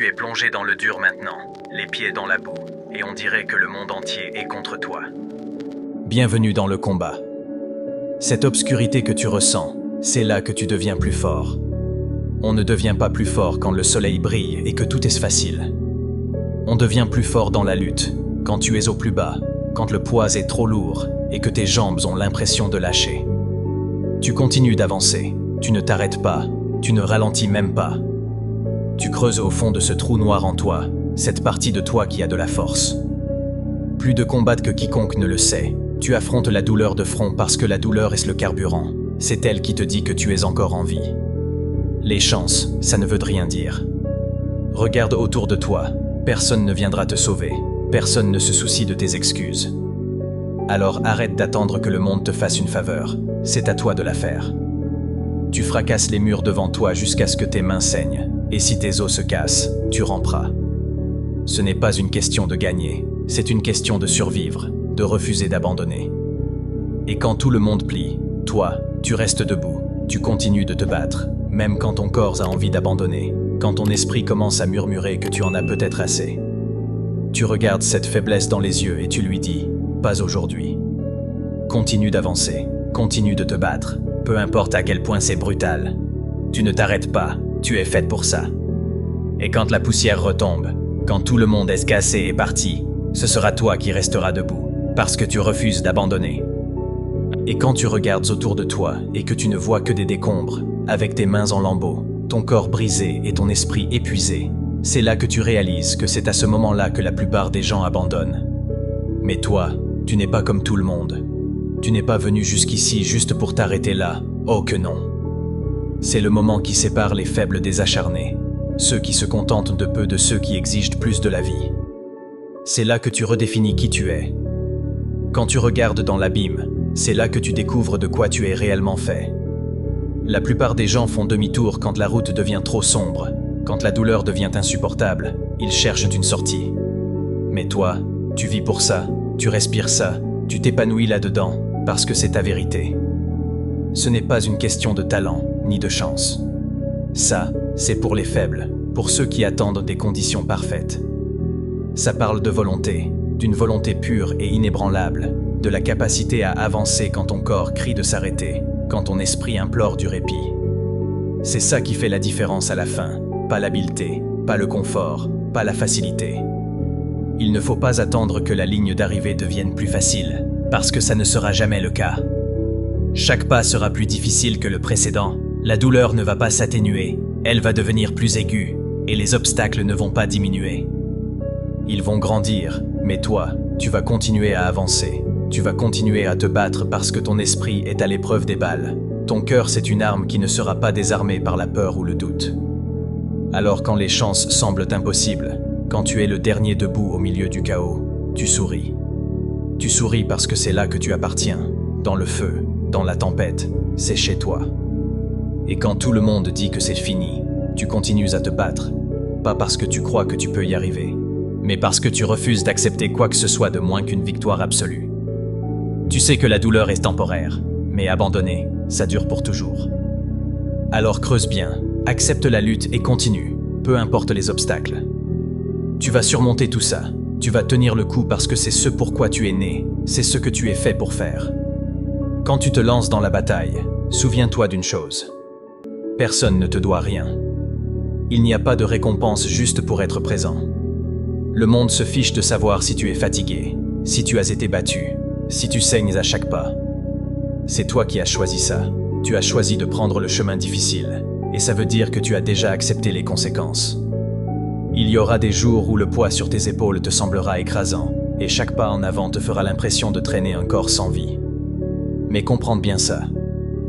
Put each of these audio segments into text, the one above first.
Tu es plongé dans le dur maintenant, les pieds dans la boue, et on dirait que le monde entier est contre toi. Bienvenue dans le combat. Cette obscurité que tu ressens, c'est là que tu deviens plus fort. On ne devient pas plus fort quand le soleil brille et que tout est facile. On devient plus fort dans la lutte, quand tu es au plus bas, quand le poids est trop lourd et que tes jambes ont l'impression de lâcher. Tu continues d'avancer, tu ne t'arrêtes pas, tu ne ralentis même pas. Tu creuses au fond de ce trou noir en toi, cette partie de toi qui a de la force. Plus de combattre que quiconque ne le sait, tu affrontes la douleur de front parce que la douleur est le carburant. C'est elle qui te dit que tu es encore en vie. Les chances, ça ne veut rien dire. Regarde autour de toi, personne ne viendra te sauver, personne ne se soucie de tes excuses. Alors arrête d'attendre que le monde te fasse une faveur, c'est à toi de la faire. Tu fracasses les murs devant toi jusqu'à ce que tes mains saignent, et si tes os se cassent, tu ramperas. Ce n'est pas une question de gagner, c'est une question de survivre, de refuser d'abandonner. Et quand tout le monde plie, toi, tu restes debout, tu continues de te battre, même quand ton corps a envie d'abandonner, quand ton esprit commence à murmurer que tu en as peut-être assez. Tu regardes cette faiblesse dans les yeux et tu lui dis « Pas aujourd'hui ». Continue d'avancer, continue de te battre, peu importe à quel point c'est brutal. Tu ne t'arrêtes pas, tu es faite pour ça. Et quand la poussière retombe, quand tout le monde est cassé et parti, ce sera toi qui resteras debout, parce que tu refuses d'abandonner. Et quand tu regardes autour de toi et que tu ne vois que des décombres, avec tes mains en lambeaux, ton corps brisé et ton esprit épuisé, c'est là que tu réalises que c'est à ce moment-là que la plupart des gens abandonnent. Mais toi, tu n'es pas comme tout le monde. Tu n'es pas venu jusqu'ici juste pour t'arrêter là, oh que non. C'est le moment qui sépare les faibles des acharnés, ceux qui se contentent de peu de ceux qui exigent plus de la vie. C'est là que tu redéfinis qui tu es. Quand tu regardes dans l'abîme, c'est là que tu découvres de quoi tu es réellement fait. La plupart des gens font demi-tour quand la route devient trop sombre, quand la douleur devient insupportable, ils cherchent une sortie. Mais toi, tu vis pour ça, tu respires ça, tu t'épanouis là-dedans, parce que c'est ta vérité. Ce n'est pas une question de talent, ni de chance. Ça, c'est pour les faibles, pour ceux qui attendent des conditions parfaites. Ça parle de volonté, d'une volonté pure et inébranlable, de la capacité à avancer quand ton corps crie de s'arrêter, quand ton esprit implore du répit. C'est ça qui fait la différence à la fin, pas l'habileté, pas le confort, pas la facilité. Il ne faut pas attendre que la ligne d'arrivée devienne plus facile, parce que ça ne sera jamais le cas. Chaque pas sera plus difficile que le précédent, la douleur ne va pas s'atténuer, elle va devenir plus aiguë, et les obstacles ne vont pas diminuer. Ils vont grandir, mais toi, tu vas continuer à avancer. Tu vas continuer à te battre parce que ton esprit est à l'épreuve des balles. Ton cœur, c'est une arme qui ne sera pas désarmée par la peur ou le doute. Alors quand les chances semblent impossibles, quand tu es le dernier debout au milieu du chaos, tu souris. Tu souris parce que c'est là que tu appartiens, dans le feu, dans la tempête, c'est chez toi. Et quand tout le monde dit que c'est fini, tu continues à te battre, pas parce que tu crois que tu peux y arriver, mais parce que tu refuses d'accepter quoi que ce soit de moins qu'une victoire absolue. Tu sais que la douleur est temporaire, mais abandonner, ça dure pour toujours. Alors creuse bien, accepte la lutte et continue, peu importe les obstacles. Tu vas surmonter tout ça, tu vas tenir le coup parce que c'est ce pourquoi tu es né, c'est ce que tu es fait pour faire. Quand tu te lances dans la bataille, souviens-toi d'une chose. Personne ne te doit rien. Il n'y a pas de récompense juste pour être présent. Le monde se fiche de savoir si tu es fatigué, si tu as été battu, si tu saignes à chaque pas. C'est toi qui as choisi ça. Tu as choisi de prendre le chemin difficile, et ça veut dire que tu as déjà accepté les conséquences. Il y aura des jours où le poids sur tes épaules te semblera écrasant, et chaque pas en avant te fera l'impression de traîner un corps sans vie. Mais comprends bien ça.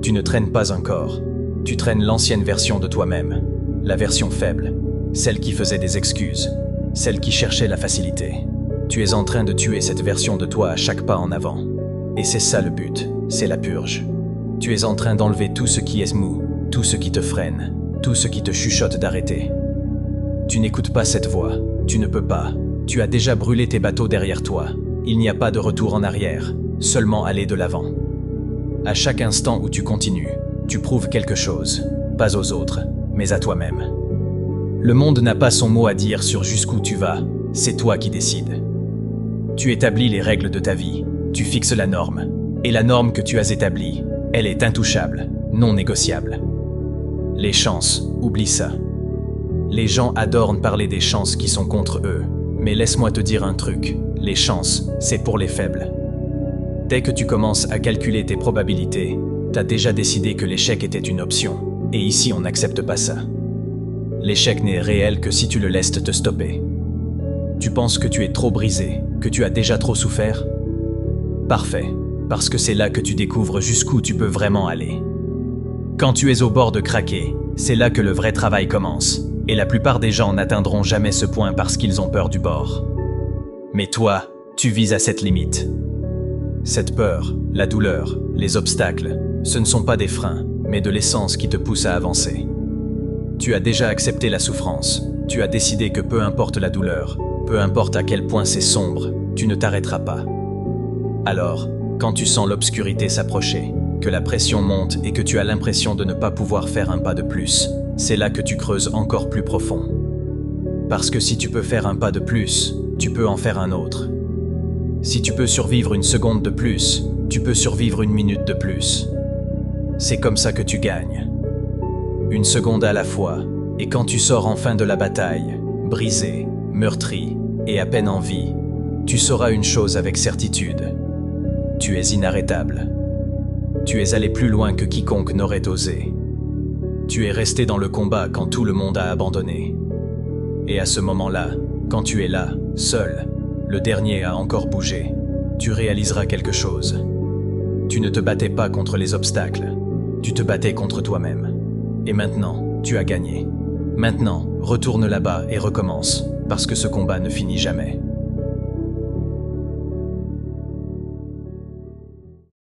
Tu ne traînes pas un corps, tu traînes l'ancienne version de toi-même, la version faible, celle qui faisait des excuses, celle qui cherchait la facilité. Tu es en train de tuer cette version de toi à chaque pas en avant. Et c'est ça le but, c'est la purge. Tu es en train d'enlever tout ce qui est mou, tout ce qui te freine, tout ce qui te chuchote d'arrêter. Tu n'écoutes pas cette voix, tu ne peux pas. Tu as déjà brûlé tes bateaux derrière toi. Il n'y a pas de retour en arrière, seulement aller de l'avant. À chaque instant où tu continues, tu prouves quelque chose, pas aux autres, mais à toi-même. Le monde n'a pas son mot à dire sur jusqu'où tu vas, c'est toi qui décides. Tu établis les règles de ta vie, tu fixes la norme. Et la norme que tu as établie, elle est intouchable, non négociable. Les chances, oublie ça. Les gens adorent parler des chances qui sont contre eux, mais laisse-moi te dire un truc, les chances, c'est pour les faibles. Dès que tu commences à calculer tes probabilités, t'as déjà décidé que l'échec était une option, et ici on n'accepte pas ça. L'échec n'est réel que si tu le laisses te stopper. Tu penses que tu es trop brisé, que tu as déjà trop souffert? Parfait, parce que c'est là que tu découvres jusqu'où tu peux vraiment aller. Quand tu es au bord de craquer, c'est là que le vrai travail commence, et la plupart des gens n'atteindront jamais ce point parce qu'ils ont peur du bord. Mais toi, tu vises à cette limite. Cette peur, la douleur, les obstacles, ce ne sont pas des freins, mais de l'essence qui te pousse à avancer. Tu as déjà accepté la souffrance, tu as décidé que peu importe la douleur, peu importe à quel point c'est sombre, tu ne t'arrêteras pas. Alors, quand tu sens l'obscurité s'approcher, que la pression monte et que tu as l'impression de ne pas pouvoir faire un pas de plus, c'est là que tu creuses encore plus profond. Parce que si tu peux faire un pas de plus, tu peux en faire un autre. Si tu peux survivre une seconde de plus, tu peux survivre une minute de plus. C'est comme ça que tu gagnes. Une seconde à la fois, et quand tu sors enfin de la bataille, brisé, meurtri et à peine en vie, tu sauras une chose avec certitude. Tu es inarrêtable. Tu es allé plus loin que quiconque n'aurait osé. Tu es resté dans le combat quand tout le monde a abandonné. Et à ce moment-là, quand tu es là, seul, le dernier a encore bougé, tu réaliseras quelque chose. Tu ne te battais pas contre les obstacles, tu te battais contre toi-même. Et maintenant, tu as gagné. Maintenant, retourne là-bas et recommence, parce que ce combat ne finit jamais.